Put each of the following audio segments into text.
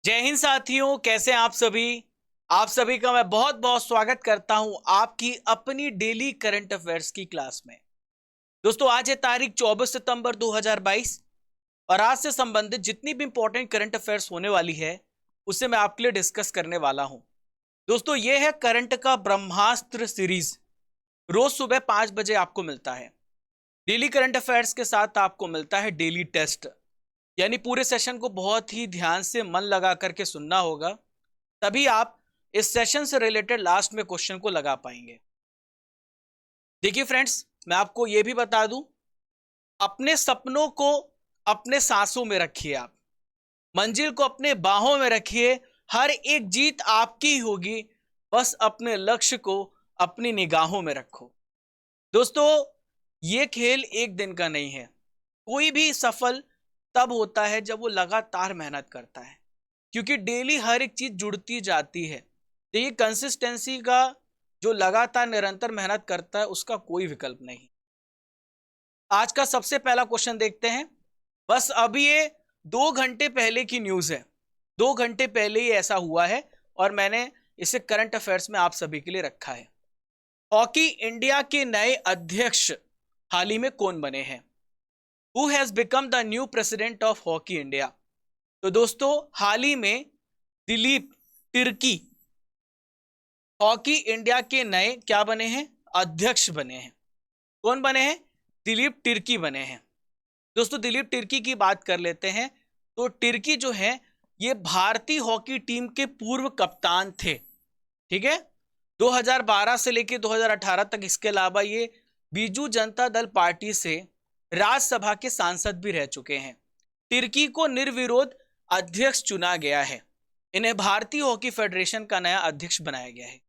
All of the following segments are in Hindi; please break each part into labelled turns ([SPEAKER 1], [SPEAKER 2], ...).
[SPEAKER 1] जय हिंद साथियों, कैसे हैं आप सभी का मैं बहुत बहुत स्वागत करता हूं आपकी अपनी डेली करंट अफेयर्स की क्लास में। दोस्तों, आज है तारीख 24 सितंबर 2022 और आज से संबंधित जितनी भी इंपॉर्टेंट करंट अफेयर्स होने वाली है उसे मैं आपके लिए डिस्कस करने वाला हूं। दोस्तों, यह है करंट का ब्रह्मास्त्र सीरीज। रोज सुबह 5 बजे आपको मिलता है। डेली करंट अफेयर्स के साथ आपको मिलता है डेली टेस्ट, यानी पूरे सेशन को बहुत ही ध्यान से मन लगा करके सुनना होगा, तभी आप इस सेशन से रिलेटेड लास्ट में क्वेश्चन को लगा पाएंगे। देखिए फ्रेंड्स, मैं आपको यह भी बता दूं, अपने सपनों को अपने सांसों में रखिए, आप मंजिल को अपने बाहों में रखिए। हर एक जीत आपकी ही होगी, बस अपने लक्ष्य को अपनी निगाहों में रखो। दोस्तों, ये खेल एक दिन का नहीं है। कोई भी सफल तब होता है जब वो लगातार मेहनत करता है, क्योंकि डेली हर एक चीज जुड़ती जाती है। तो ये कंसिस्टेंसी का, जो लगातार निरंतर मेहनत करता है, उसका कोई विकल्प नहीं। आज का सबसे पहला क्वेश्चन देखते हैं। बस अभी ये 2 घंटे पहले की न्यूज है। 2 घंटे पहले ये ऐसा हुआ है और मैंने इसे करंट अफेयर्स में आप सभी के लिए रखा है। हॉकी इंडिया के नए अध्यक्ष हाल ही में कौन बने हैं? Who has become the new president of hockey India? तो दोस्तों, हाल ही में दिलीप तिर्की हॉकी इंडिया के नए क्या बने हैं? अध्यक्ष बने हैं। कौन बने हैं? दिलीप तिर्की बने हैं। दोस्तों, दिलीप तिर्की की बात कर लेते हैं। तो तिर्की जो है, ये भारतीय हॉकी टीम के पूर्व कप्तान थे। ठीक है, 2012 से लेकर 2018 तक। इसके अलावा ये बीजू जनता दल पार्टी से राज्यसभा के सांसद भी रह चुके हैं। तिर्की को निर्विरोध अध्यक्ष चुना गया है। इन्हें भारतीय हॉकी फेडरेशन का नया अध्यक्ष बनाया गया है।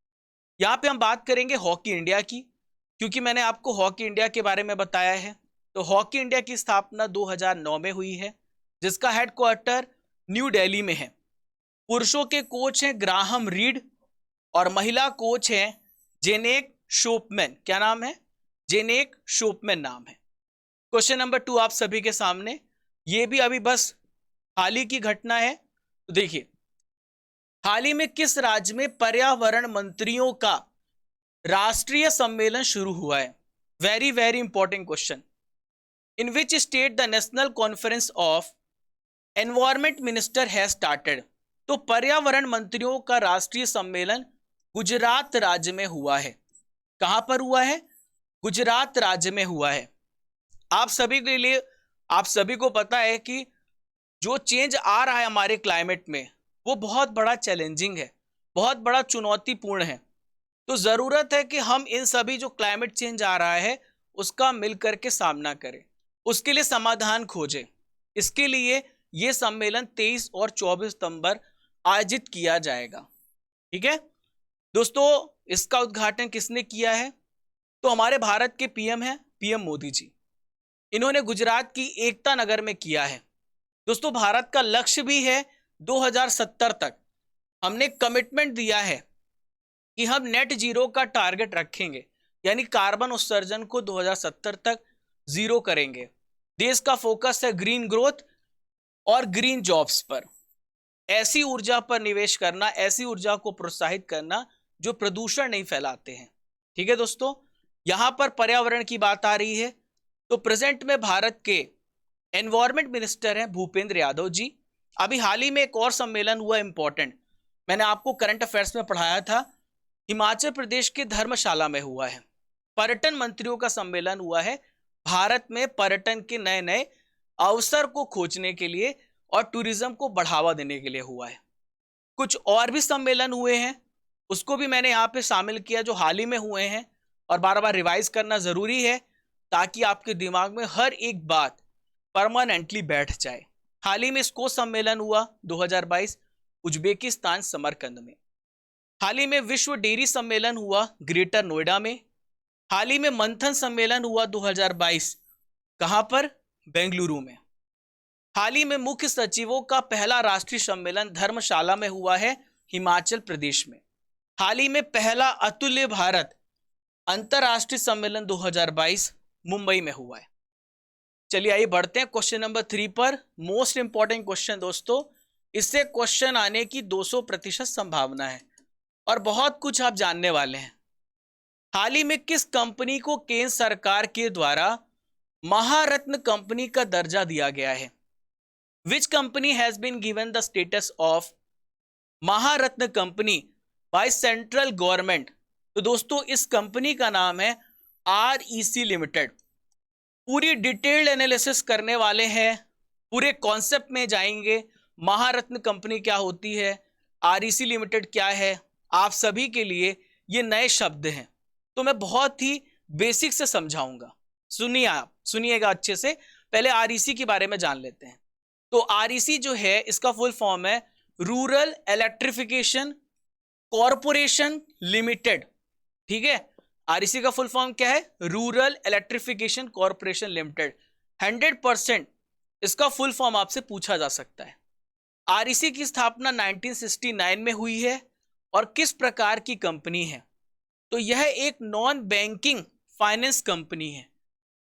[SPEAKER 1] यहां पे हम बात करेंगे हॉकी इंडिया की, क्योंकि मैंने आपको हॉकी इंडिया के बारे में बताया है। तो हॉकी इंडिया की स्थापना 2009 में हुई है, जिसका हेडक्वार्टर न्यू दिल्ली में है। पुरुषों के कोच हैं ग्राहम रीड और महिला कोच हैं जेनेक शोपमैन। क्या नाम है? जेनेक शोपमैन नाम है। क्वेश्चन नंबर 2 आप सभी के सामने, ये भी अभी बस हाल ही की घटना है। तो देखिए, हाल ही में किस राज्य में पर्यावरण मंत्रियों का राष्ट्रीय सम्मेलन शुरू हुआ है? Very very important question. In which state the national conference of environment minister has started? तो पर्यावरण मंत्रियों का राष्ट्रीय सम्मेलन गुजरात राज्य में हुआ है। कहां पर हुआ है? गुजरात राज्य में हुआ है। आप सभी के लिए, आप सभी को पता है कि जो चेंज आ रहा है हमारे क्लाइमेट में, वो बहुत बड़ा चैलेंजिंग है, बहुत बड़ा चुनौतीपूर्ण है। तो जरूरत है कि हम इन सभी जो क्लाइमेट चेंज आ रहा है उसका मिलकर के सामना करें, उसके लिए समाधान खोजें। इसके लिए यह सम्मेलन 23 और 24 सितंबर आयोजित किया जाएगा। ठीक है दोस्तों, इसका उद्घाटन किसने किया है? तो हमारे भारत के पीएम हैं, पीएम मोदी जी। इन्होंने गुजरात की एकता नगर में किया है। दोस्तों, भारत का लक्ष्य भी है 2070 तक हमने कमिटमेंट दिया है कि हम नेट जीरो का टारगेट रखेंगे, यानी कार्बन उत्सर्जन को 2070 तक जीरो करेंगे। देश का फोकस है ग्रीन ग्रोथ और ग्रीन जॉब्स पर। ऐसी ऊर्जा पर निवेश करना, ऐसी ऊर्जा को प्रोत्साहित करना जो प्रदूषण नहीं फैलाते हैं। ठीक है दोस्तों, यहां पर पर्यावरण की बात आ रही है। तो प्रेजेंट में भारत के एनवायरमेंट मिनिस्टर हैं भूपेंद्र यादव जी। अभी हाल ही में एक और सम्मेलन हुआ इंपॉर्टेंट, मैंने आपको करंट अफेयर्स में पढ़ाया था। हिमाचल प्रदेश के धर्मशाला में हुआ है। पर्यटन मंत्रियों का सम्मेलन हुआ है। भारत में पर्यटन के नए नए अवसर को खोजने के लिए और टूरिज्म को बढ़ावा देने के लिए हुआ है। कुछ और भी सम्मेलन हुए हैं, उसको भी मैंने यहाँ पे शामिल किया, जो हाल ही में हुए हैं। और बार बार रिवाइज करना जरूरी है ताकि आपके दिमाग में हर एक बात परमानेंटली बैठ जाए। हाल ही में स्को सम्मेलन हुआ 2022 उज्बेकिस्तान समरकंद में। हाल ही में विश्व डेयरी सम्मेलन हुआ ग्रेटर नोएडा में। हाल ही में मंथन सम्मेलन हुआ 2022, कहां पर? बेंगलुरु में। हाल ही में मुख्य सचिवों का पहला राष्ट्रीय सम्मेलन धर्मशाला में हुआ है, हिमाचल प्रदेश में। हाल ही में पहला अतुल्य भारत अंतरराष्ट्रीय सम्मेलन 2022 मुंबई में हुआ है। चलिए आइए बढ़ते हैं क्वेश्चन नंबर 3 पर। मोस्ट इंपॉर्टेंट क्वेश्चन दोस्तों, इससे क्वेश्चन आने की 200% संभावना है और बहुत कुछ आप जानने वाले हैं। हाल ही में किस कंपनी को केंद्र सरकार के द्वारा महारत्न कंपनी का दर्जा दिया गया है? Which company has been given the status of Maharatna company by central government? तो दोस्तों इस कंपनी का नाम है REC लिमिटेड। पूरी डिटेल्ड एनालिसिस करने वाले हैं, पूरे कॉन्सेप्ट में जाएंगे। महारत्न कंपनी क्या होती है, REC लिमिटेड क्या है, आप सभी के लिए ये नए शब्द हैं, तो मैं बहुत ही बेसिक से समझाऊंगा। सुनिए, आप सुनिएगा अच्छे से। पहले REC के बारे में जान लेते हैं। तो REC जो है इसका फुल फॉर्म है रूरल इलेक्ट्रिफिकेशन कॉरपोरेशन लिमिटेड। ठीक है, REC का फुल फॉर्म क्या है? Rural electrification corporation limited. 100% इसका फुल फॉर्म आपसे पूछा जा सकता है। REC की स्थापना 1969 में हुई है और किस प्रकार की कंपनी है? तो यह एक नॉन बैंकिंग फाइनेंस कंपनी है,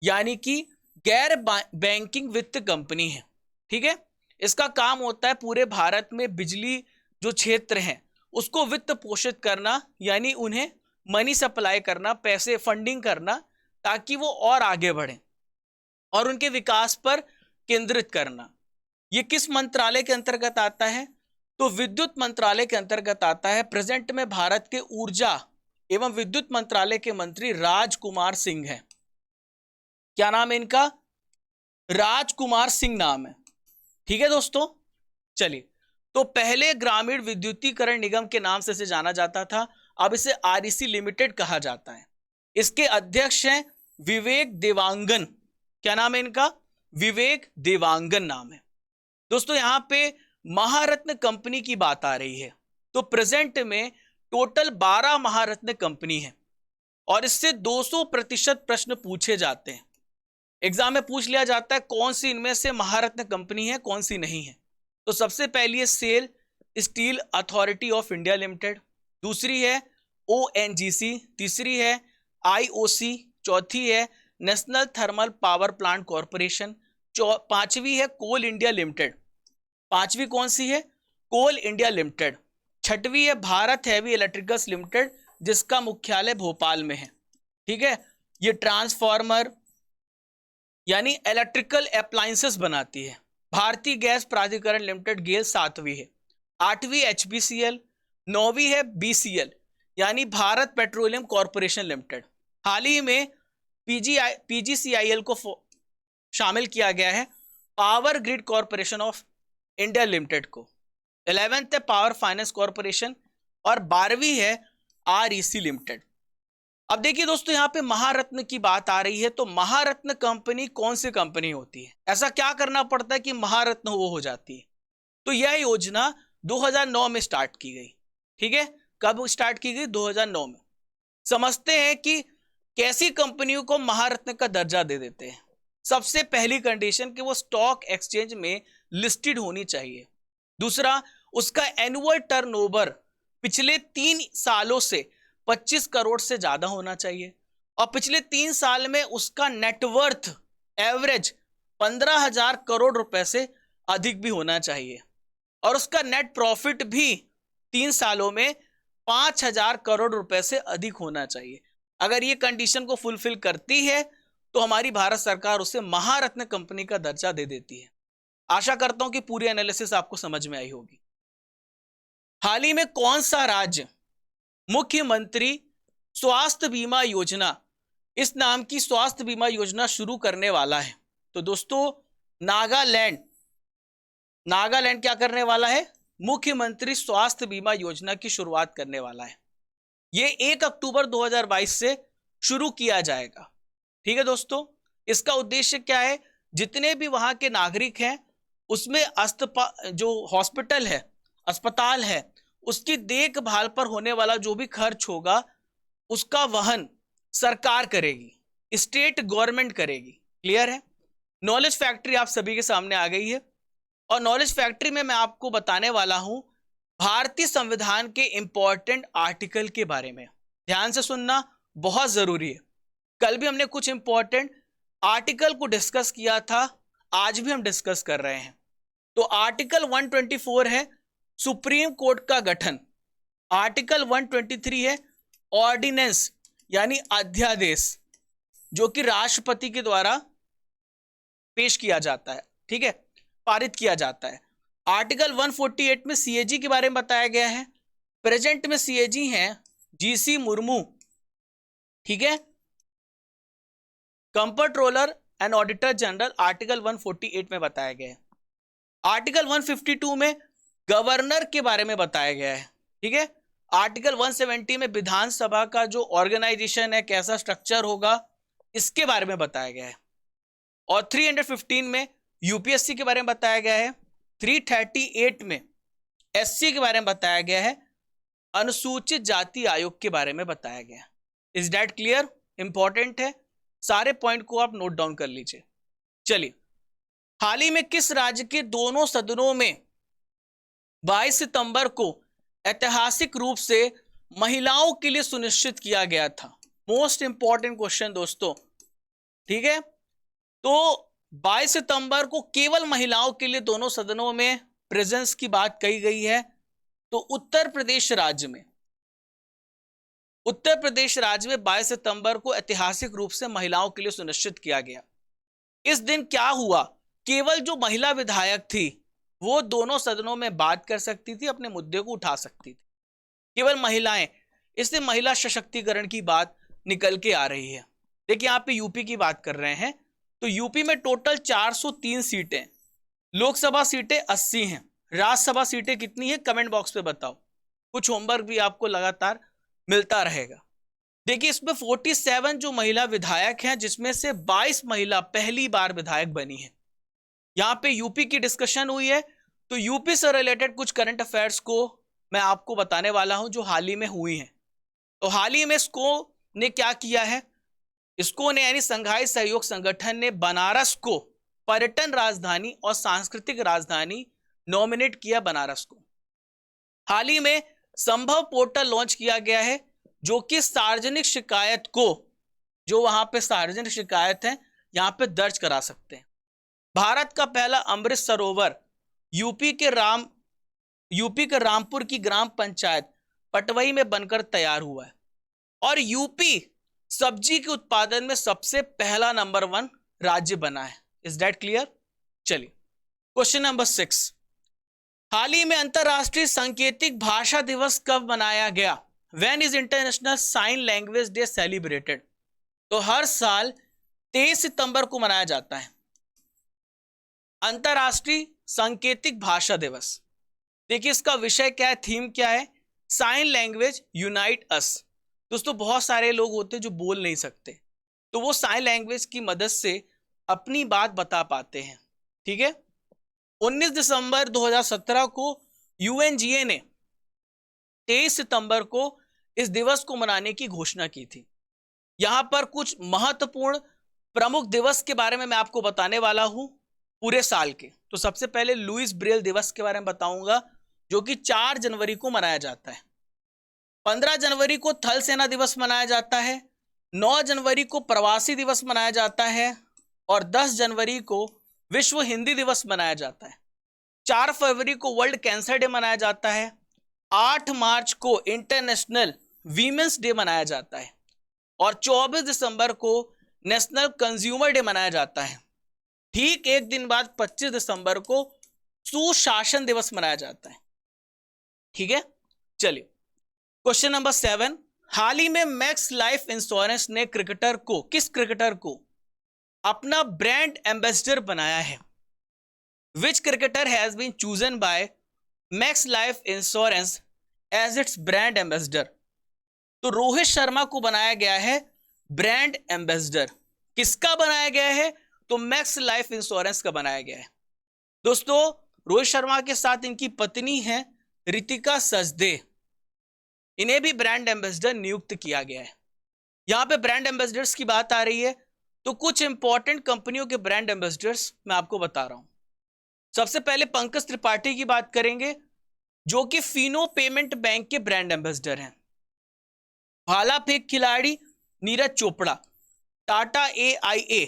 [SPEAKER 1] यानी कि गैर बैंकिंग वित्त कंपनी है। ठीक है, इसका काम होता है पूरे भारत में बिजली जो क्षेत्र है उसको वित्त पोषित करना, यानी उन्हें मनी सप्लाई करना, पैसे फंडिंग करना, ताकि वो और आगे बढ़े और उनके विकास पर केंद्रित करना। ये किस मंत्रालय के अंतर्गत आता है? तो विद्युत मंत्रालय के अंतर्गत आता है। प्रेजेंट में भारत के ऊर्जा एवं विद्युत मंत्रालय के मंत्री राजकुमार सिंह हैं। क्या नाम है इनका? राजकुमार सिंह नाम है। ठीक है दोस्तों, चलिए। तो पहले ग्रामीण विद्युतीकरण निगम के नाम से इसे जाना जाता था, अब इसे REC लिमिटेड कहा जाता है। इसके अध्यक्ष हैं विवेक देवांगन। क्या नाम है इनका? विवेक देवांगन नाम है। दोस्तों यहां पे महारत्न कंपनी की बात आ रही है, तो प्रेजेंट में टोटल 12 महारत्न कंपनी है और इससे 200% प्रश्न पूछे जाते हैं। एग्जाम में पूछ लिया जाता है कौन सी इनमें से महारत्न कंपनी है, कौन सी नहीं है। तो सबसे पहली है SAIL steel authority of India limited, दूसरी है ONGC, तीसरी है IOC, चौथी है national thermal power plant corporation, पांचवी है कोल इंडिया लिमिटेड। पांचवी कौन सी है? Coal India limited. छठवीं है भारत हैवी इलेक्ट्रिकल्स लिमिटेड, जिसका मुख्यालय भोपाल में है। ठीक है, ये ट्रांसफार्मर यानी इलेक्ट्रिकल अप्लायंसेस बनाती है। भारतीय गैस प्राधिकरण लिमिटेड गेल 7वीं है। 8वीं HPCL, 9वीं है BCL यानी भारत पेट्रोलियम कॉरपोरेशन लिमिटेड। हाल ही में PGCIL को शामिल किया गया है power grid corporation of India limited को। 11th है पावर फाइनेंस कॉरपोरेशन और 12वीं है REC लिमिटेड। अब देखिए दोस्तों, यहाँ पे महारत्न की बात आ रही है, तो महारत्न कंपनी कौन सी कंपनी होती है? ऐसा क्या करना पड़ता है कि महारत्न वो हो जाती है? तो यह योजना 2009 में स्टार्ट की गई। ठीक है, कब स्टार्ट की गई? 2009 में। समझते हैं कि कैसी कंपनियों को महारत्न का दर्जा दे देते हैं। सबसे पहली कंडीशन कि वो स्टॉक एक्सचेंज में लिस्टेड होनी चाहिए। दूसरा, उसका एनुअल टर्नओवर पिछले 3 सालों से 25 करोड़ से ज्यादा होना चाहिए और पिछले 3 साल में उसका नेटवर्थ एवरेज 15,000 करोड़ रुपए से अधिक भी होना चाहिए और उसका नेट प्रॉफिट भी 3 सालों में 5,000 करोड़ रुपए से अधिक होना चाहिए। अगर ये कंडीशन को फुलफिल करती है तो हमारी भारत सरकार उसे महारत्न कंपनी का दर्जा दे देती है। आशा करता हूं कि पूरी एनालिसिस आपको समझ में आई होगी। हाल ही में कौन सा राज्य मुख्यमंत्री स्वास्थ्य बीमा योजना, इस नाम की स्वास्थ्य बीमा योजना शुरू करने वाला है? तो दोस्तों नागालैंड। नागालैंड क्या करने वाला है? मुख्यमंत्री स्वास्थ्य बीमा योजना की शुरुआत करने वाला है। यह 1 अक्टूबर 2022 से शुरू किया जाएगा। ठीक है दोस्तों, इसका उद्देश्य क्या है? जितने भी वहां के नागरिक हैं उसमें जो हॉस्पिटल है, अस्पताल है, उसकी देखभाल पर होने वाला जो भी खर्च होगा उसका वहन सरकार करेगी, स्टेट गवर्नमेंट करेगी। क्लियर है? नॉलेज फैक्ट्री आप सभी के सामने आ गई है और नॉलेज फैक्ट्री में मैं आपको बताने वाला हूं भारतीय संविधान के इंपॉर्टेंट आर्टिकल के बारे में। ध्यान से सुनना, बहुत जरूरी है। कल भी हमने कुछ इंपॉर्टेंट आर्टिकल को डिस्कस किया था, आज भी हम डिस्कस कर रहे हैं। तो आर्टिकल 124 है सुप्रीम कोर्ट का गठन, आर्टिकल 123 है ऑर्डिनेंस यानी अध्यादेश जो कि राष्ट्रपति के द्वारा पेश किया जाता है, ठीक है, पारित किया जाता है। आर्टिकल 148 में सीएजी के बारे में बताया गया है। प्रेजेंट में सीएजी हैं जीसी मुर्मू, ठीक है, controller and auditor general, article 148 में बताया गया है। आर्टिकल 152 में गवर्नर के बारे में बताया गया है, ठीक है। आर्टिकल 170 में विधानसभा का जो ऑर्गेनाइजेशन है, कैसा स्ट्रक्चर होगा, इसके बारे में बताया गया है। और 315 में यूपीएससी के बारे में बताया गया है। 338 में एससी के बारे में बताया गया है। अनुसूचित जाति आयोग के बारे में बताया गया है। Is that clear? इंपॉर्टेंट है, सारे पॉइंट को आप नोट डाउन कर लीजिए। चलिए, हाल ही में किस राज्य के दोनों सदनों में 22 सितंबर को ऐतिहासिक रूप से महिलाओं के लिए सुनिश्चित किया गया था? मोस्ट इंपॉर्टेंट क्वेश्चन दोस्तों, ठीक है। तो 22 सितंबर को केवल महिलाओं के लिए दोनों सदनों में प्रेजेंस की बात कही गई है। तो उत्तर प्रदेश राज्य में 22 सितंबर को ऐतिहासिक रूप से महिलाओं के लिए सुनिश्चित किया गया। इस दिन क्या हुआ? केवल जो महिला विधायक थी वो दोनों सदनों में बात कर सकती थी, अपने मुद्दे को उठा सकती थी, केवल महिलाएं। इससे महिला सशक्तिकरण की बात निकल के आ रही है। देखिए, यहाँ पे यूपी की बात कर रहे हैं, तो यूपी में टोटल 403 सीटें, लोकसभा सीटें 80 हैं, राज्यसभा सीटें कितनी है कमेंट बॉक्स पे बताओ। कुछ होमवर्क भी आपको लगातार मिलता रहेगा। देखिए, इसमें 47 जो महिला विधायक हैं, जिसमें से 22 महिला पहली बार विधायक बनी है। यहाँ पे यूपी की डिस्कशन हुई है, तो यूपी से रिलेटेड कुछ करंट अफेयर्स को मैं आपको बताने वाला हूं जो हाल ही में हुई हैं। तो हाल ही में इसको ने क्या किया है, इसको ने यानी संघाई सहयोग संगठन ने बनारस को पर्यटन राजधानी और सांस्कृतिक राजधानी नॉमिनेट किया। बनारस को हाल ही में संभव पोर्टल लॉन्च किया गया है, जो कि सार्वजनिक शिकायत को, जो वहां पे सार्वजनिक शिकायत है, यहां पे दर्ज करा सकते हैं। भारत का पहला अमृत सरोवर यूपी के रामपुर की ग्राम पंचायत पटवई में बनकर तैयार हुआ है। और यूपी सब्जी के उत्पादन में सबसे पहला नंबर 1 राज्य बना है। Is that clear? चलिए, क्वेश्चन नंबर 6, हाल ही में अंतरराष्ट्रीय सांकेतिक भाषा दिवस कब मनाया गया? When is international sign language day celebrated? तो हर साल 23 सितंबर को मनाया जाता है अंतरराष्ट्रीय सांकेतिक भाषा दिवस। देखिए, इसका विषय क्या है, थीम क्या है? साइन लैंग्वेज यूनाइट अस। दोस्तों, बहुत सारे लोग होते हैं जो बोल नहीं सकते, तो वो साइन लैंग्वेज की मदद से अपनी बात बता पाते हैं, ठीक है। 19 दिसंबर 2017 को यूएनजीए ने 23 सितंबर को इस दिवस को मनाने की घोषणा की थी। यहां पर कुछ महत्वपूर्ण प्रमुख दिवस के बारे में मैं आपको बताने वाला हूं पूरे साल के। तो सबसे पहले लुईस ब्रेल दिवस के बारे में बताऊंगा, जो कि 4 जनवरी को मनाया जाता है। 15 जनवरी को थल सेना दिवस मनाया जाता है। 9 जनवरी को प्रवासी दिवस मनाया जाता है। और 10 जनवरी को विश्व हिंदी दिवस मनाया जाता है। 4 फरवरी को वर्ल्ड कैंसर डे मनाया जाता है। 8 मार्च को इंटरनेशनल वीमेंस डे मनाया जाता है। और 24 दिसंबर को नेशनल कंज्यूमर डे मनाया जाता है। ठीक एक दिन बाद 25 दिसंबर को सुशासन दिवस मनाया जाता है, ठीक है। चलिए, क्वेश्चन नंबर 7, हाल ही में मैक्स लाइफ इंश्योरेंस ने किस क्रिकेटर को अपना ब्रांड एम्बेसडर बनाया है? Which cricketer has been chosen by Max Life insurance as its brand ambassador? तो रोहित शर्मा को बनाया गया है ब्रांड एम्बेसडर। किसका बनाया गया है? तो मैक्स लाइफ इंश्योरेंस का बनाया गया है। दोस्तों, रोहित शर्मा के साथ इनकी पत्नी है रितिका सजदे, इन्हें भी ब्रांड एम्बेसडर नियुक्त किया गया है। यहां पे ब्रांड एम्बेसडर्स की बात आ रही है, तो कुछ इंपॉर्टेंट कंपनियों के ब्रांड एम्बेसडर्स मैं आपको बता रहा हूं। सबसे पहले पंकज त्रिपाठी की बात करेंगे, जो कि फिनो पेमेंट बैंक के ब्रांड एम्बेसडर हैं। भाला फेंक खिलाड़ी Neeraj Chopra Tata AIA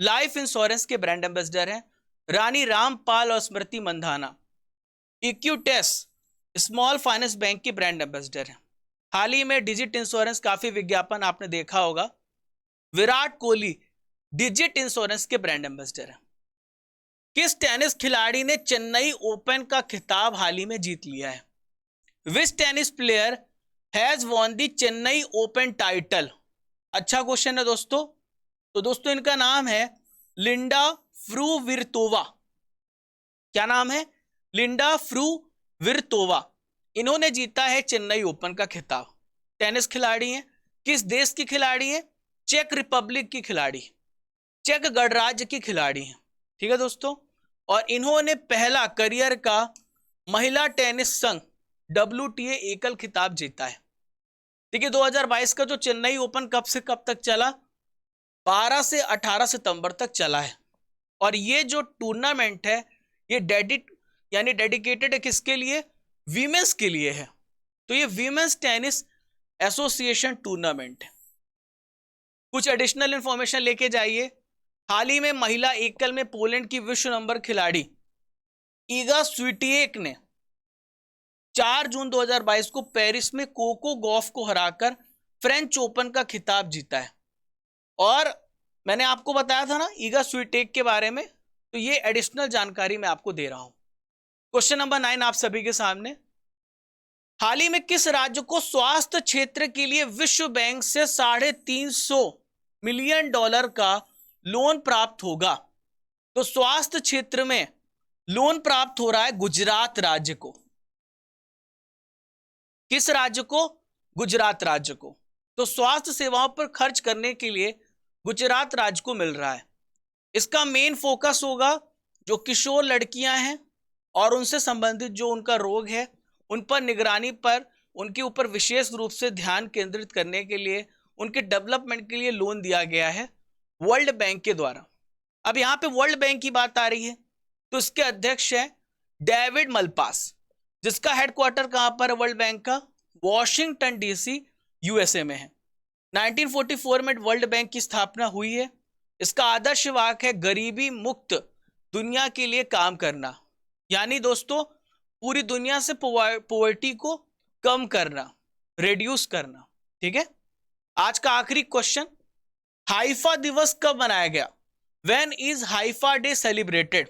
[SPEAKER 1] life insurance के ब्रांड एम्बेसडर हैं। रानी रामपाल और Smriti Mandhana इक्विटेस small finance bank की ब्रांड एम्बेसडर है। हाल ही में डिजिट इंश्योरेंस काफी विज्ञापन आपने देखा होगा। विराट कोहली डिजिट इंश्योरेंस के ब्रांड एम्बेसडर है। किस टेनिस खिलाड़ी ने चेन्नई ओपन का खिताब हाल ही में जीत लिया है? Which tennis player has won the Chennai open title? अच्छा क्वेश्चन है दोस्तों। तो दोस्तों इनका नाम है लिंडा फ्रूविर्तोवा। क्या नाम है? लिंडा फ्रूविर्तोवा। इन्होंने जीता है चेन्नई ओपन का खिताब। टेनिस खिलाड़ी हैं। किस देश की खिलाड़ी है? चेक रिपब्लिक की खिलाड़ी, चेक गणराज्य की खिलाड़ी है। ठीक है दोस्तों। और इन्होंने पहला करियर का महिला टेनिस संघ WTA एकल खिताब जीता है। देखिए 2022 का जो चेन्नई ओपन कब से कब तक चला? 12 से 18 सितंबर तक चला है। और ये जो टूर्नामेंट है ये डेडिकेटेड है किसके लिए? वीमेंस के लिए है। तो ये वीमेंस टेनिस एसोसिएशन टूर्नामेंट है। कुछ एडिशनल इंफॉर्मेशन लेके जाइए। हाल ही में महिला एकल में पोलैंड की विश्व नंबर खिलाड़ी ईगा स्विटेक ने 4 जून 2022 को पेरिस में कोको गॉफ को हराकर फ्रेंच ओपन का खिताब जीता है। और मैंने आपको बताया था ना ईगा स्विटेक के बारे में, तो ये एडिशनल जानकारी मैं आपको दे रहा हूं। क्वेश्चन नंबर 9 आप सभी के सामने। हाल ही में किस राज्य को स्वास्थ्य क्षेत्र के लिए विश्व बैंक से $350 मिलियन का लोन प्राप्त होगा? तो स्वास्थ्य क्षेत्र में लोन प्राप्त हो रहा है गुजरात राज्य को। किस राज्य को? गुजरात राज्य को। तो स्वास्थ्य सेवाओं पर खर्च करने के लिए गुजरात राज्य को मिल रहा है। इसका मेन फोकस होगा जो किशोर लड़कियां हैं और उनसे संबंधित जो उनका रोग है उन पर निगरानी पर, उनके ऊपर विशेष रूप से ध्यान केंद्रित करने के लिए, उनके डेवलपमेंट के लिए लोन दिया गया है वर्ल्ड बैंक के द्वारा। अब यहां पे वर्ल्ड बैंक की बात आ रही है तो इसके अध्यक्ष है डेविड मलपास, जिसका हेडक्वार्टर कहां पर है वर्ल्ड बैंक का? वॉशिंगटन DC USA में है। 1944 में वर्ल्ड बैंक की स्थापना हुई है। इसका आदर्श वाक्य है गरीबी मुक्त दुनिया के लिए काम करना, यानी दोस्तों पूरी दुनिया से पॉवर्टी को कम करना, रिड्यूस करना। ठीक है। आज का आखिरी क्वेश्चन, हाइफा दिवस कब मनाया गया? When is Haifa day celebrated?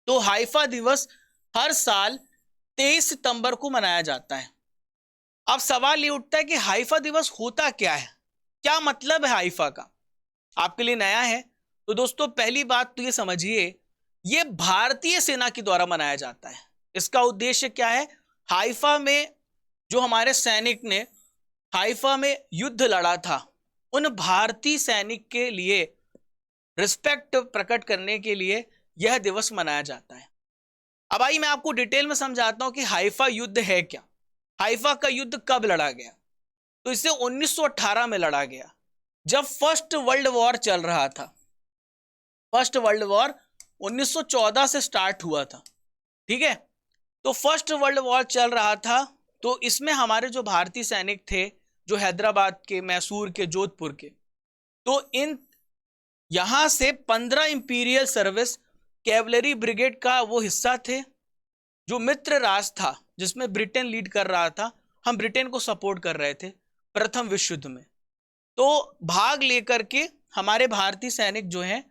[SPEAKER 1] तो हाइफा दिवस हर साल 23 सितंबर को मनाया जाता है। अब सवाल ये उठता है कि हाइफा दिवस होता क्या है, क्या मतलब है हाइफा का? आपके लिए नया है तो दोस्तों पहली बात तो ये समझिए, ये भारतीय सेना के द्वारा मनाया जाता है। इसका उद्देश्य क्या है? हाइफा में जो हमारे सैनिक ने हाइफा में युद्ध लड़ा था उन भारतीय सैनिक के लिए रिस्पेक्ट प्रकट करने के लिए यह दिवस मनाया जाता है। अब आइए मैं आपको डिटेल में समझाता हूं कि हाइफा युद्ध है क्या। हाइफा का युद्ध कब लड़ा गया? तो इसे 1918 में लड़ा गया, जब फर्स्ट वर्ल्ड वॉर चल रहा था। फर्स्ट वर्ल्ड वॉर 1914 से स्टार्ट हुआ था। ठीक है। तो फर्स्ट वर्ल्ड वॉर चल रहा था, तो इसमें हमारे जो भारतीय सैनिक थे जो हैदराबाद के, मैसूर के, जोधपुर के, तो इन यहां से 15 इंपीरियल सर्विस कैवलरी ब्रिगेड का वो हिस्सा थे जो मित्र राष्ट्र था जिसमें ब्रिटेन लीड कर रहा था। हम ब्रिटेन को सपोर्ट कर रहे थे प्रथम विश्व युद्ध में। तो भाग लेकर के हमारे भारतीय सैनिक जो हैं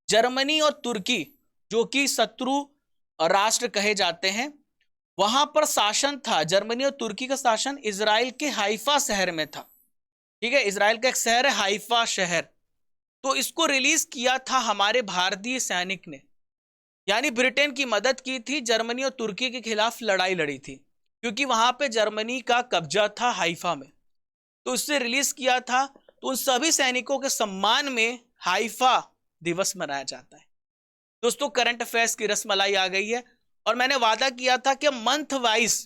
[SPEAKER 1] जर्मनी और तुर्की जो कि शत्रु राष्ट्र कहे जाते हैं वहां पर शासन था। जर्मनी और तुर्की का शासन इजराइल के हाइफा शहर में था। ठीक है। इजराइल का एक शहर है हाइफा शहर। तो इसको रिलीज किया था हमारे भारतीय सैनिक ने, यानी ब्रिटेन की मदद की थी, जर्मनी और तुर्की के खिलाफ लड़ाई लड़ी थी क्योंकि वहां पे जर्मनी का कब्जा था हाइफा में। तो इससे रिलीज किया था। तो उन सभी सैनिकों के सम्मान में हाइफा दिवस मनाया जाता है। दोस्तों करंट अफेयर्स की रसमलाई आ गई है और मैंने वादा किया था कि मंथ वाइज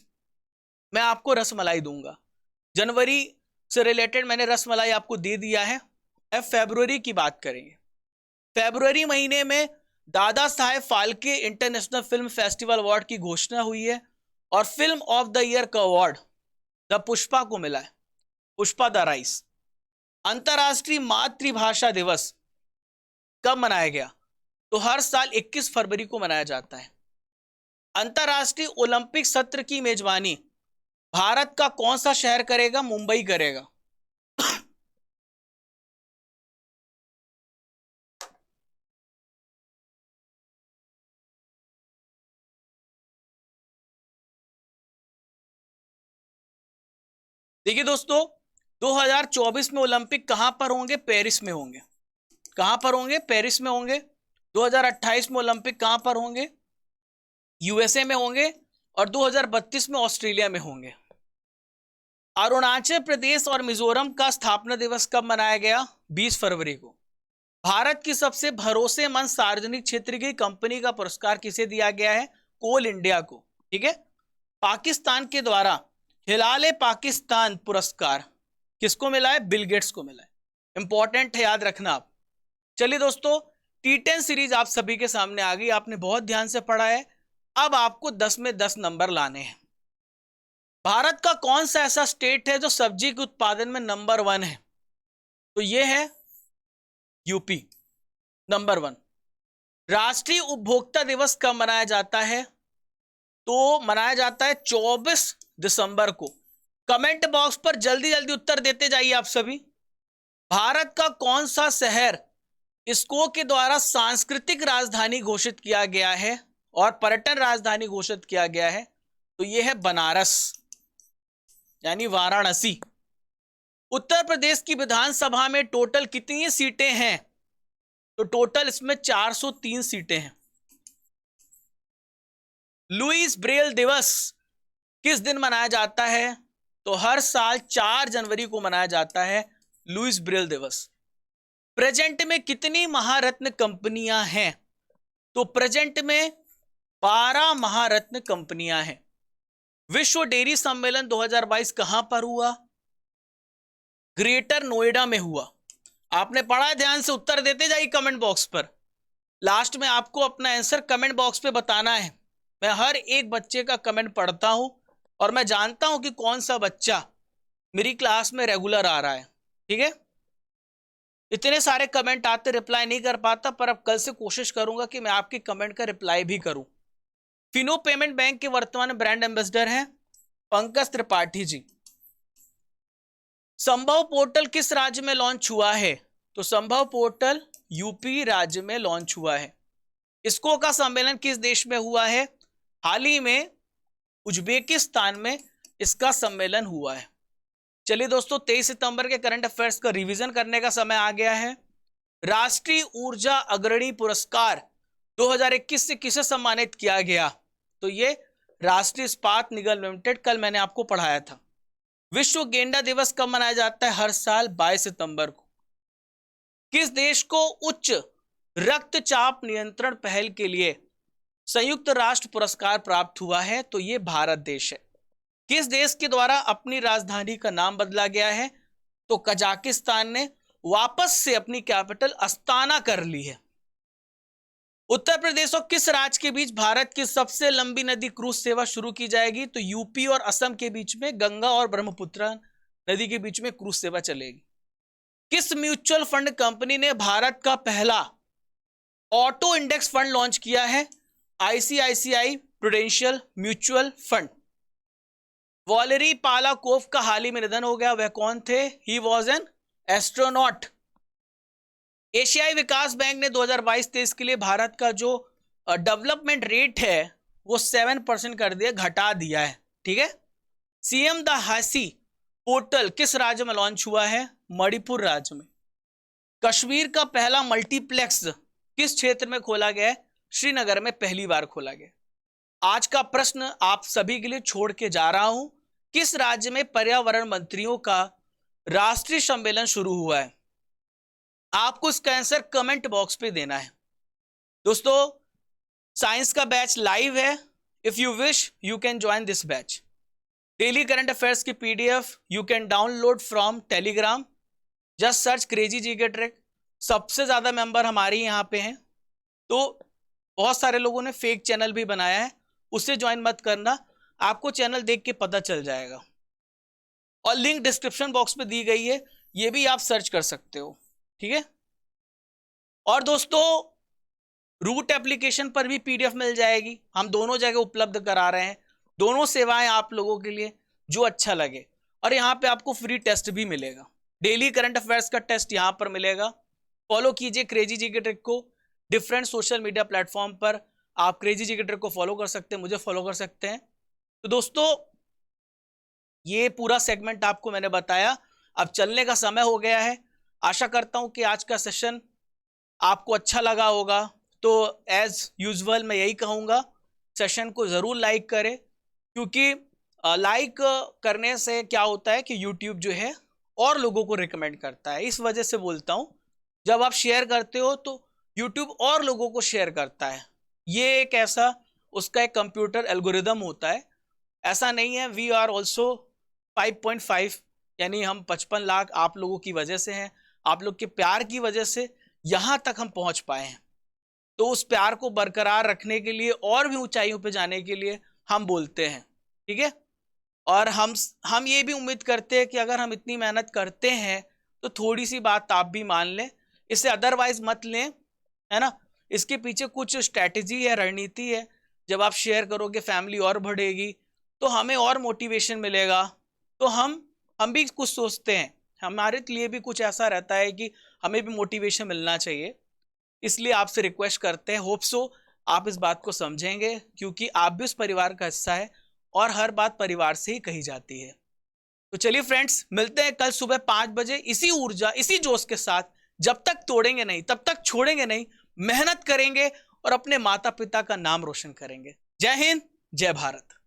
[SPEAKER 1] मैं आपको रसमलाई दूंगा। जनवरी से रिलेटेड मैंने रसमलाई आपको दे दिया है। अब फरवरी की बात करेंगे। फरवरी महीने में Dada Saheb Phalke international film festival award की घोषणा हुई है और फिल्म ऑफ द ईयर का अवार्ड द पुष्पा को मिला है, पुष्पा द राइस। अंतरराष्ट्रीय मातृभाषा दिवस कब मनाया गया? तो हर साल 21 फरवरी को मनाया जाता है। अंतरराष्ट्रीय ओलंपिक सत्र की मेजबानी भारत का कौन सा शहर करेगा? मुंबई करेगा। देखिए दोस्तों, 2024 में ओलंपिक कहां पर होंगे? पेरिस में होंगे। कहां पर होंगे? पेरिस में होंगे। 2028 में ओलंपिक कहां पर होंगे? यूएसए में होंगे। और 2032 में ऑस्ट्रेलिया में होंगे। अरुणाचल प्रदेश और मिजोरम का स्थापना दिवस कब मनाया गया? 20 फरवरी को। भारत की सबसे भरोसेमंद सार्वजनिक क्षेत्र की कंपनी का पुरस्कार किसे दिया गया है? कोल इंडिया को। ठीक है। पाकिस्तान के द्वारा हिलाले पाकिस्तान पुरस्कार किसको मिला है? बिल गेट्स को मिला है। इंपॉर्टेंट है, याद रखना आप। चलिए दोस्तों, T10 सीरीज आप सभी के सामने आ गई। आपने बहुत ध्यान से पढ़ा है। अब आपको 10 में 10 नंबर लाने हैं। भारत का कौन सा ऐसा स्टेट है जो सब्जी के उत्पादन में नंबर 1 है? तो यह है यूपी, नंबर 1। राष्ट्रीय उपभोक्ता दिवस कब मनाया जाता है? तो मनाया जाता है 24 दिसंबर को। कमेंट बॉक्स पर जल्दी जल्दी उत्तर देते जाइए आप सभी। भारत का कौन सा शहर इसको के द्वारा सांस्कृतिक राजधानी घोषित किया गया है और पर्यटन राजधानी घोषित किया गया है? तो यह है बनारस, यानी वाराणसी। उत्तर प्रदेश की विधानसभा में टोटल कितनी सीटें हैं? तो टोटल इसमें 403 सीटें हैं। लुईस ब्रेल दिवस किस दिन मनाया जाता है? तो हर साल 4 जनवरी को मनाया जाता है लुईस ब्रेल दिवस। प्रेजेंट में कितनी महारत्न कंपनियां हैं? तो प्रेजेंट में 12 महारत्न कंपनियां हैं। विश्व डेयरी सम्मेलन 2022 कहां पर हुआ? ग्रेटर नोएडा में हुआ। आपने पढ़ा? ध्यान से उत्तर देते जाइए कमेंट बॉक्स पर। लास्ट में आपको अपना आंसर कमेंट बॉक्स पे बताना है। मैं हर एक बच्चे का कमेंट पढ़ता हूं और मैं जानता हूं कि कौन सा बच्चा मेरी क्लास में रेगुलर आ रहा है। ठीक है। इतने सारे कमेंट आते, रिप्लाई नहीं कर पाता, पर अब कल से कोशिश करूंगा कि मैं आपके कमेंट का रिप्लाई भी करूं। फिनो पेमेंट बैंक के वर्तमान ब्रांड एम्बेसडर हैं पंकज त्रिपाठी जी। संभव पोर्टल किस राज्य में लॉन्च हुआ है? तो संभव पोर्टल यूपी राज्य में लॉन्च हुआ है। इसको का सम्मेलन किस देश में हुआ है? हाल ही में उज्बेकिस्तान में इसका सम्मेलन हुआ है। चलिए दोस्तों, 23 सितंबर के करंट अफेयर्स का रिवीजन करने का समय आ गया है। राष्ट्रीय ऊर्जा अग्रणी पुरस्कार 2021 से किसे सम्मानित किया गया? तो ये राष्ट्रीय इस्पात निगम लिमिटेड, कल मैंने आपको पढ़ाया था। विश्व गेंडा दिवस कब मनाया जाता है? हर साल 22 सितंबर को। किस देश को उच्च रक्तचाप नियंत्रण पहल के लिए संयुक्त राष्ट्र पुरस्कार प्राप्त हुआ है? तो यह भारत देश है। किस देश के द्वारा अपनी राजधानी का नाम बदला गया है? तो कजाकिस्तान ने वापस से अपनी कैपिटल अस्ताना कर ली है। उत्तर प्रदेश और किस राज्य के बीच भारत की सबसे लंबी नदी क्रूज सेवा शुरू की जाएगी? तो यूपी और असम के बीच में गंगा और ब्रह्मपुत्र नदी के बीच में क्रूज सेवा चलेगी। किस म्यूचुअल फंड कंपनी ने भारत का पहला ऑटो इंडेक्स फंड लॉन्च किया है? ICICI prudential mutual fund. Valery Polyakov का हाल ही में निधन हो गया। वह कौन थे? He was an astronaut. एशियाई विकास बैंक ने 2022-23 के लिए भारत का जो डेवलपमेंट रेट है वो 7% कर दिया, घटा दिया है। ठीक है। सीएम द हासी पोर्टल किस राज्य में लॉन्च हुआ है? मणिपुर राज्य में। कश्मीर का पहला मल्टीप्लेक्स किस क्षेत्र में खोला गया है? श्रीनगर में पहली बार खोला गया। आज का प्रश्न आप सभी के लिए छोड़ के जा रहा हूं। किस राज्य में पर्यावरण मंत्रियों का राष्ट्रीय सम्मेलन शुरू हुआ है? आपको इसका आंसर कमेंट बॉक्स पे देना है। दोस्तों, साइंस का बैच लाइव है। If you wish you can join this batch. Daily current affairs की PDF you can download from Telegram. Just search crazy GK trick. सबसे ज्यादा मेंबर हमारे यहाँ पे हैं। तो बहुत सारे लोगों ने फेक चैनल भी बनाया है, उससे ज्वाइन मत करना। आपको चैनल देख के पता चल जाएगा और लिंक डिस्क्रिप्शन बॉक्स में दी गई है, ये भी आप सर्च कर सकते हो। ठीक है। और दोस्तों, रूट एप्लीकेशन पर भी PDF मिल जाएगी, हम दोनों जगह उपलब्ध करा रहे हैं, दोनों सेवाएं आप लोगों के लिए, जो अच्छा लगे। और यहाँ पे आपको फ्री टेस्ट भी मिलेगा, डेली करंट अफेयर्स का टेस्ट यहाँ पर मिलेगा। फॉलो कीजिए क्रेजी जीके ट्रिक को, डिफरेंट सोशल मीडिया प्लेटफॉर्म पर आप क्रेजी जीके ट्रिक को फॉलो कर सकते हैं, मुझे फॉलो कर सकते हैं। तो दोस्तों ये पूरा सेगमेंट आपको मैंने बताया, अब चलने का समय हो गया है। आशा करता हूं कि आज का सेशन आपको अच्छा लगा होगा। तो एज यूजुअल मैं यही कहूंगा, सेशन को जरूर लाइक करें, क्योंकि लाइक करने से क्या होता है कि यूट्यूब जो है और लोगों को रिकमेंड करता है। इस वजह से बोलता हूं, जब आप शेयर करते हो तो यूट्यूब और लोगों को शेयर करता है। ये एक ऐसा उसका एक कंप्यूटर एल्गोरिदम होता है, ऐसा नहीं है। वी आर ऑल्सो 5.5, यानी हम 55 लाख आप लोगों की वजह से हैं, आप लोग के प्यार की वजह से यहाँ तक हम पहुँच पाए हैं। तो उस प्यार को बरकरार रखने के लिए और भी ऊंचाइयों पे जाने के लिए हम बोलते हैं, ठीक है। और हम ये भी उम्मीद करते हैं कि अगर हम इतनी मेहनत करते हैं तो थोड़ी सी बात आप भी मान लें, इसे अदरवाइज मत लें, है ना। इसके पीछे कुछ स्ट्रैटेजी है, रणनीति है। जब आप शेयर करोगे फैमिली और बढ़ेगी, तो हमें और मोटिवेशन मिलेगा। तो हम भी कुछ सोचते हैं, हमारे लिए भी कुछ ऐसा रहता है कि हमें भी मोटिवेशन मिलना चाहिए। इसलिए आपसे रिक्वेस्ट करते हैं, होप सो आप इस बात को समझेंगे, क्योंकि आप भी उस परिवार का हिस्सा है और हर बात परिवार से ही कही जाती है। तो चलिए फ्रेंड्स, मिलते हैं कल सुबह 5 बजे इसी ऊर्जा इसी जोश के साथ। जब तक तोड़ेंगे नहीं तब तक छोड़ेंगे नहीं, मेहनत करेंगे और अपने माता पिता का नाम रोशन करेंगे। जय हिंद, जय भारत।